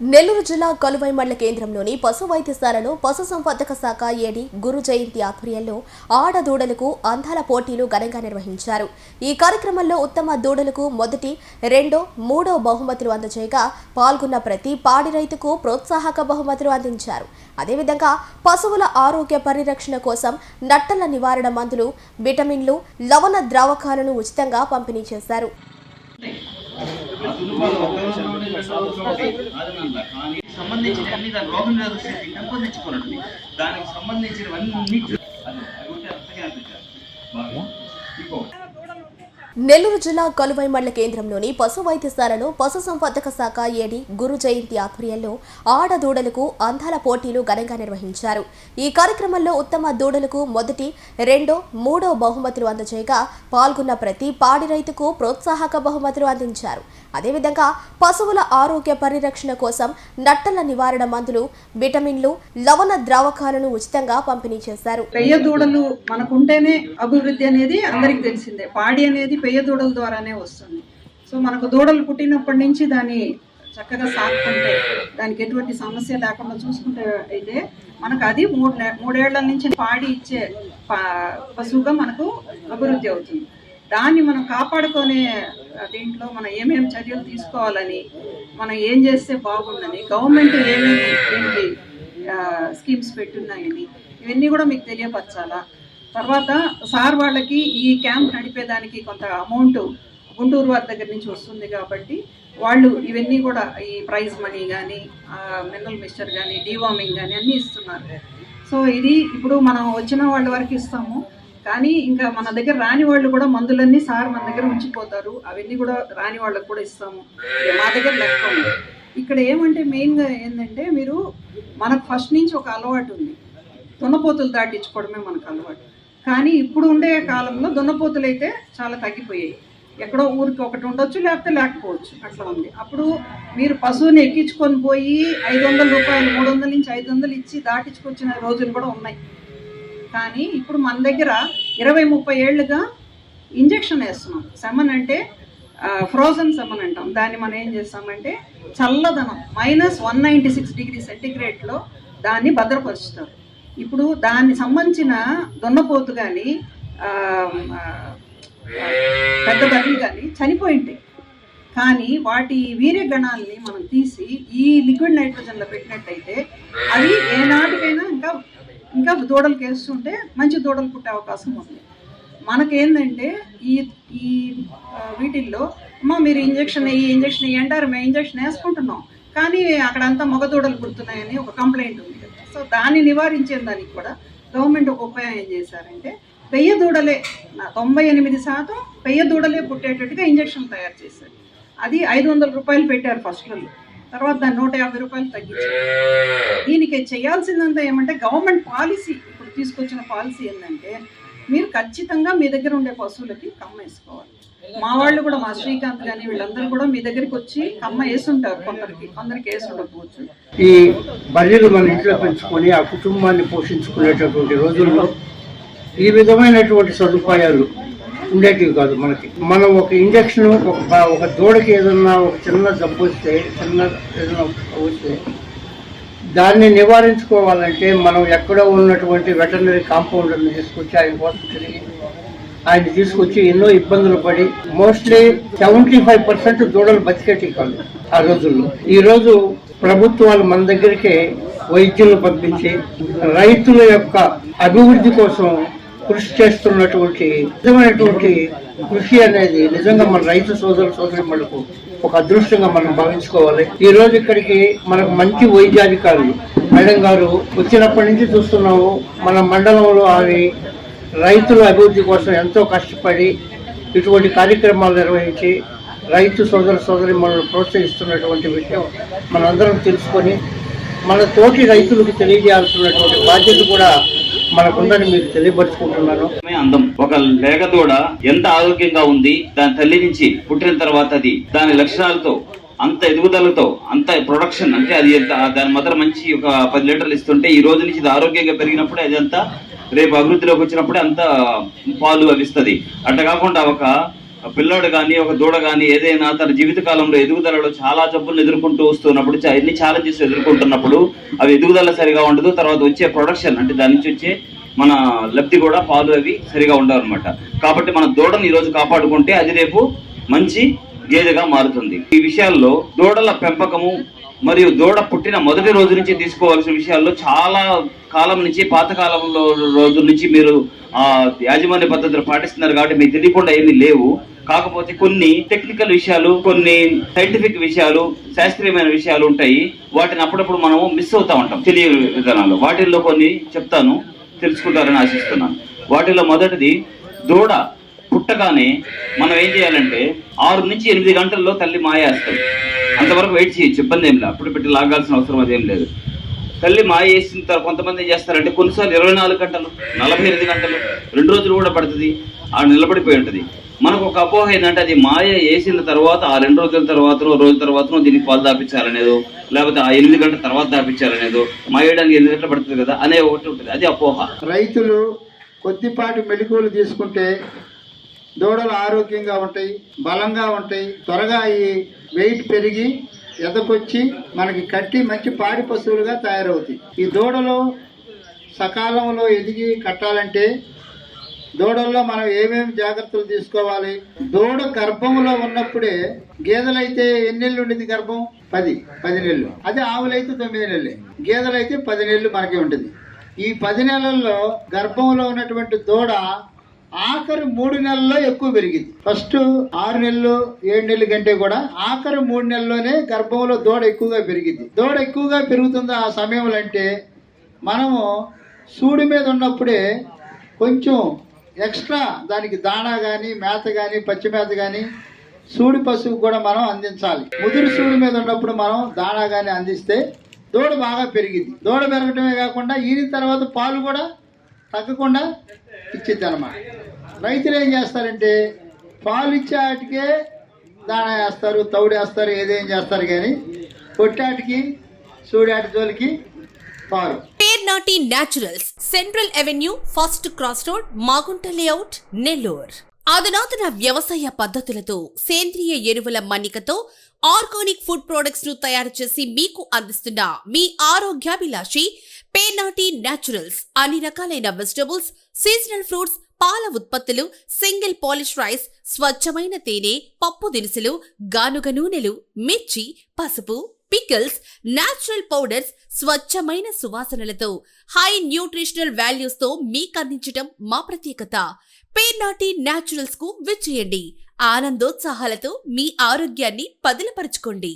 నెల్లూరు జిల్లా కలువై మండల కేంద్రంలోని పశు వైద్యశాలలో పశుసంవర్ధక శాఖ ఏడీ గురు జయంతి ఆధ్వర్యంలో ఆడదూడలకు అందాల పోటీలు ఘనంగా నిర్వహించారు. ఈ కార్యక్రమంలో ఉత్తమ దూడలకు మొదటి, రెండో, మూడో బహుమతులు అందజేయగా పాల్గొన్న ప్రతి పాడి రైతుకు ప్రోత్సాహక బహుమతులు అందించారు. అదేవిధంగా పశువుల ఆరోగ్య పరిరక్షణ కోసం నట్టల నివారణ మందులు, విటమిన్లు, లవణ ద్రావకాలను ఉచితంగా పంపిణీ చేశారు. సంబంధించిన రోగ నిరోధక శక్తి పెంపొందించుకున్నట్టు దానికి సంబంధించినవన్నీ నెల్లూరు జిల్లా కలువై మండల కేంద్రంలోని పశు వైద్యశాలలో పశుసంవర్ధక శాఖ ఏడీ గురు జయంతి ఆధ్వర్యంలో ఆడదూడలకు అందాల పోటీలు ఘనంగా నిర్వహించారు. ఈ కార్యక్రమంలో ఉత్తమ దూడలకు మొదటి, రెండో, మూడో బహుమతులు అందజేయగా పాల్గొన్న ప్రతి పాడి రైతుకు ప్రోత్సాహక బహుమతులు అందించారు. అదేవిధంగా పశువుల ఆరోగ్య పరిరక్షణ కోసం నట్టల నివారణ మందులు, విటమిన్లు, లవణ ద్రావకాలను ఉచితంగా పంపిణీ చేశారు. పెయ్య దూడలు మనకుంటేనే అభివృద్ధి అనేది అందరికి తెలిసిందే. పాడి అనేది పెయ్య దూడల ద్వారానే వస్తుంది. సో మనకు దూడలు పుట్టినప్పటి నుంచి దాన్ని చక్కగా సాగుతుంటే, దానికి ఎటువంటి సమస్య లేకుండా చూసుకుంటే అయితే మనకు అది మూడేళ్ల నుంచి పాడి ఇచ్చే పశువుగా మనకు అభివృద్ధి అవుతుంది. దాన్ని మనం కాపాడుకునే దీంట్లో మనం ఏమేమి చర్యలు తీసుకోవాలని, మనం ఏం చేస్తే బాగుందని, గవర్నమెంట్ ఏమేమి స్కీమ్స్ పెట్టున్నాయని ఇవన్నీ కూడా మీకు తెలియపరచాలా. తర్వాత సార్ వాళ్ళకి ఈ క్యాంప్ నడిపేదానికి కొంత అమౌంట్ గుంటూరు వారి దగ్గర నుంచి వస్తుంది కాబట్టి వాళ్ళు ఇవన్నీ కూడా ఈ ప్రైజ్ మనీ కానీ, మినరల్ మిక్స్చర్ కానీ, డీవార్మింగ్ కానీ అన్నీ ఇస్తున్నారు. సో ఇది ఇప్పుడు మనం వచ్చిన వాళ్ళ వరకు ఇస్తాము, కానీ ఇంకా మన దగ్గర రాని వాళ్ళు కూడా మందులన్నీ సార్ మన దగ్గర ఉంచిపోతారు. అవన్నీ కూడా రాని వాళ్ళకు కూడా ఇస్తాము. మా దగ్గర లెక్క ఉంది. ఇక్కడ ఏమంటే మెయిన్గా ఏంటంటే, మీరు మనకు ఫస్ట్ నుంచి ఒక అలవాటు ఉంది, దున్నపోతులు దాటించుకోవడమే మనకు అలవాటు. కానీ ఇప్పుడు ఉండే కాలంలో దున్నపోతులు అయితే చాలా తగ్గిపోయాయి. ఎక్కడో ఊరికి ఒకటి ఉండొచ్చు, లేకపోతే లేకపోవచ్చు, అట్లా ఉంది. అప్పుడు మీరు పశువుని ఎక్కించుకొని పోయి 500 రూపాయలు, 300 నుంచి 500 ఇచ్చి దాటించుకొచ్చిన రోజులు కూడా ఉన్నాయి. కానీ ఇప్పుడు మన దగ్గర 20-30 ఏళ్ళుగా ఇంజెక్షన్ వేస్తున్నాం. సెమన్ అంటే ఫ్రోజన్ సెమన్ అంటాం. దాన్ని మనం ఏం చేస్తామంటే చల్లదనం -196 డిగ్రీ సెంటిగ్రేడ్లో దాన్ని భద్రపరుచుతారు. ఇప్పుడు దాన్ని సంబంధించిన దున్నపోతు కానీ, పెద్ద బర్రెలు కానీ చనిపోయింటాయి. కానీ వాటి వీర్యగణాలని మనం తీసి ఈ లిక్విడ్ నైట్రోజన్లో పెట్టినట్టయితే అవి ఏనాటికైనా ఇంకా దూడలు వేస్తుంటే మంచి దూడలు పుట్టే అవకాశం ఉంది. మనకేంటంటే ఈ వీటిల్లో మీరు ఇంజక్షన్ వేయి అంటారు. మేము ఇంజక్షన్ వేసుకుంటున్నాం, కానీ అక్కడంతా మగ దూడలు పుడుతున్నాయని ఒక కంప్లైంట్ ఉంది. సో దాన్ని నివారించే దానికి కూడా గవర్నమెంట్ ఒక ఉపాయం ఏం చేశారంటే, పెయ్య దూడలే 98% పెయ్య దూడలే పుట్టేటట్టుగా ఇంజక్షన్లు తయారు చేశారు. అది 500 రూపాయలు పెట్టారు ఫస్ట్లో. తర్వాత దాన్ని 150 రూపాయలు తగ్గించారు. దీనికి చేయాల్సిందంతా ఏమంటే, గవర్నమెంట్ పాలసీ ఇప్పుడు తీసుకొచ్చిన పాలసీ ఏంటంటే, మీరు ఖచ్చితంగా మీ దగ్గర ఉండే పశువులకి కమ్మ వేసుకోవాలి. మా వాళ్ళు కూడా, మా శ్రీకాంత్ కానీ వీళ్ళందరూ కూడా మీ దగ్గరికి వచ్చి కమ్మ వేసుంటారు. కొందరికి వేసి ఉండకపోవచ్చు. ఈ బర్రెలు మన ఇంట్లో పెంచుకొని ఆ కుటుంబాన్ని పోషించుకునేటటువంటి రోజుల్లో ఈ విధమైనటువంటి సదుపాయాలు ఉండేటివి కాదు మనకి. మనం ఒక ఇంజక్షన్, ఒక దూడకి ఏదన్నా ఒక చిన్న జబ్బు వస్తే, ఏదైనా వస్తే దాన్ని నివారించుకోవాలంటే మనం ఎక్కడో ఉన్నటువంటి వెటర్నరీ కాంపౌండర్ని తీసుకొచ్చి ఆయన తీసుకొచ్చి ఎన్నో ఇబ్బందులు పడి మోస్ట్లీ 75% దూడలు బతికేటి కాదు ఆ రోజుల్లో. ఈరోజు ప్రభుత్వాలు మన దగ్గరికే వైద్యులను పంపించి రైతుల యొక్క అభివృద్ధి కోసం కృషి చేస్తున్నటువంటి నిజమైనటువంటి కృషి అనేది నిజంగా మన రైతు సోదరులకు ఒక అదృష్టంగా మనం భావించుకోవాలి. ఈ రోజు ఇక్కడికి మనకు మంచి వైద్యాధికారులు మేడం గారు వచ్చినప్పటి నుంచి చూస్తున్నాము. మన మండలంలో ఆమె రైతుల అభివృద్ధి కోసం ఎంతో కష్టపడి ఇటువంటి కార్యక్రమాలు నిర్వహించి రైతు సోదరి మనల్ని ప్రోత్సహిస్తున్నటువంటి విషయం మనందరం తెలుసుకొని మన తోటి రైతులకు తెలియజేయాల్సినటువంటి బాధ్యత కూడా మనకుందని మీకు తెలియపరుచుకుంటున్నాను. అందం ఒక లేగ దూడ ఎంత ఆరోగ్యంగా ఉంది, దాని తల్లి నుంచి పుట్టిన తర్వాత అది దాని లక్షణాలతో, అంత ఎదుగుదలతో, అంత ప్రొడక్షన్ అంటే అది దాని మదర్ మంచి ఒక 10 లీటర్లు ఇస్తుంటే, ఈ రోజు నుంచి ఇది ఆరోగ్యంగా పెరిగినప్పుడే అదంతా రేపు అభివృద్ధిలోకి వచ్చినప్పుడే అంత పాలు అవిస్తుంది. అట్లా కాకుండా ఒక పిల్లాడు కానీ ఒక దూడ కానీ ఏదైనా తన జీవిత కాలంలో ఎదుగుదలలో చాలా జబ్బులను ఎదుర్కొంటూ వస్తున్నప్పుడు, ఎన్ని ఛాలెంజెస్ ఎదుర్కొంటున్నప్పుడు అవి ఎదుగుదల సరిగా ఉండదు. తర్వాత వచ్చే ప్రొడక్షన్ అంటే దాని నుంచి వచ్చే మన లబ్ధి కూడా, పాలు అవి సరిగా ఉండవు అనమాట. కాబట్టి మన దూడను ఈరోజు కాపాడుకుంటే అది రేపు మంచి గేదెగా మారుతుంది. ఈ విషయాల్లో దూడల పెంపకము మరియు దూడ పుట్టిన మొదటి రోజు నుంచి తీసుకోవాల్సిన విషయాల్లో చాలా కాలం నుంచి, పాతకాలంలో రోజు నుంచి మీరు యాజమాన్య పద్ధతులు పాటిస్తున్నారు కాబట్టి మీకు తెలియకుండా ఏమీ లేవు. కాకపోతే కొన్ని టెక్నికల్ విషయాలు, కొన్ని సైంటిఫిక్ విషయాలు, శాస్త్రీయమైన విషయాలు ఉంటాయి. వాటిని అప్పుడప్పుడు మనము మిస్ అవుతా ఉంటాం తెలియని విధానాలు. వాటిల్లో కొన్ని చెప్తాను, తెలుసుకుంటారని ఆశిస్తున్నాను. వాటిలో మొదటిది, దూడ పుట్టగానే మనం ఏం చేయాలంటే 6 నుంచి 8 గంటల్లో తల్లి మాయేస్తుంది. అంతవరకు వెయిట్ చేయొచ్చు, ఇబ్బంది ఏం లేదు. అప్పుడు పెట్టి లాగాల్సిన అవసరం అదేం లేదు. తల్లి మాయ వేసిన తర్వాత కొంతమంది ఏం చేస్తారంటే కొన్నిసార్లు 24 గంటలు, 48 గంటలు, 2 రోజులు కూడా పడుతుంది, నిలబడిపోయి ఉంటుంది. మనకు ఒక అపోహ ఏంటంటే అది మాయ వేసిన తర్వాత ఆ 2 రోజుల తర్వాత, రోజు తర్వాత దీనికి పాలు దాపించాలనేదో, లేకపోతే ఆ 8 గంటల తర్వాత దాపించాలనేదో, మాయడానికి 8 గంటలు పడుతుంది కదా అనే ఒకటి ఉంటుంది. అది అపోహ. రైతులు కొద్దిపాటి మెలకువలు తీసుకుంటే దూడలు ఆరోగ్యంగా ఉంటాయి, బలంగా ఉంటాయి. త్వరగా ఈ వెయిట్ పెరిగి ఎదకొచ్చి మనకి కట్టి మంచి పాడి పశువులుగా తయారవుతాయి. ఈ దూడలు సకాలంలో ఎదిగి కట్టాలంటే దూడల్లో మనం ఏమేమి జాగ్రత్తలు తీసుకోవాలి? దూడ గర్భంలో ఉన్నప్పుడే, గేదెలైతే ఎన్ని నెలలు ఉండేది గర్భం? 10 నెలలు. అదే ఆవులైతే 9 నెలలే. గేదెలైతే 10 నెలలు మనకి ఉంటుంది. ఈ 10 నెలల్లో గర్భంలో ఉన్నటువంటి దూడ ఆఖరి 3 నెలల్లో ఎక్కువ పెరిగింది. ఫస్ట్ 6 నెలలు 7 నెలల కంటే కూడా ఆఖరి 3 నెలల్లోనే గర్భంలో దూడ ఎక్కువగా పెరిగింది. దూడ ఎక్కువగా పెరుగుతుంది ఆ సమయంలో అంటే మనము సూడి మీద ఉన్నప్పుడే కొంచెం ఎక్స్ట్రా దానికి దాణా కానీ, మేత కానీ, పచ్చి మేత కానీ సూడి పశువుకు కూడా మనం అందించాలి. ముదురు సూడి మీద ఉన్నప్పుడు మనం దాణా కానీ అందిస్తే దూడ బాగా పెరిగింది. దూడ పెరగటమే కాకుండా ఈయన తర్వాత పాలు కూడా తగ్గకుండా ఇచ్చిద్ది అన్నమాట. రైతులు ఏం చేస్తారంటే పాలు ఇచ్చే వాటికే దాణా వేస్తారు, తౌడు వేస్తారు, ఏదేం చేస్తారు, కానీ పొట్టాటికి సూడాటి జోలికి పాలు. Pernati naturals, central avenue, first cross road, Magunta layout, Nellore. అధునాతన వ్యవసాయ పద్ధతులతో, సేంద్రియ ఎరువుల మన్నికతో ఆర్గానిక్ ఫుడ్ ప్రొడక్ట్స్ ను తయారు చేసి మీకు అందిస్తున్న మీ ఆరోగ్యాభిలాషి పేర్నాటి న్యాచురల్స్. అన్ని రకాలైన వెజిటబుల్స్, సీజనల్ ఫ్రూట్స్, పాల ఉత్పత్తులు, సింగిల్ పాలిష్ రైస్, స్వచ్ఛమైన తేనె, పప్పు దినుసులు, గానుగ నూనెలు, మిర్చి, పసుపు, పికిల్స్, న్యాచురల్ పౌడర్స్, స్వచ్ఛమైన సువాసనలతో, హై న్యూట్రిషనల్ వాల్యూస్ తో మీకందించటం మా ప్రత్యేకత. పేర్నాటి న్యాచురల్స్ కు విచ్చేయండి. ఆనందోత్సాహాలతో మీ ఆరోగ్యాన్ని పదిలపరచుకోండి.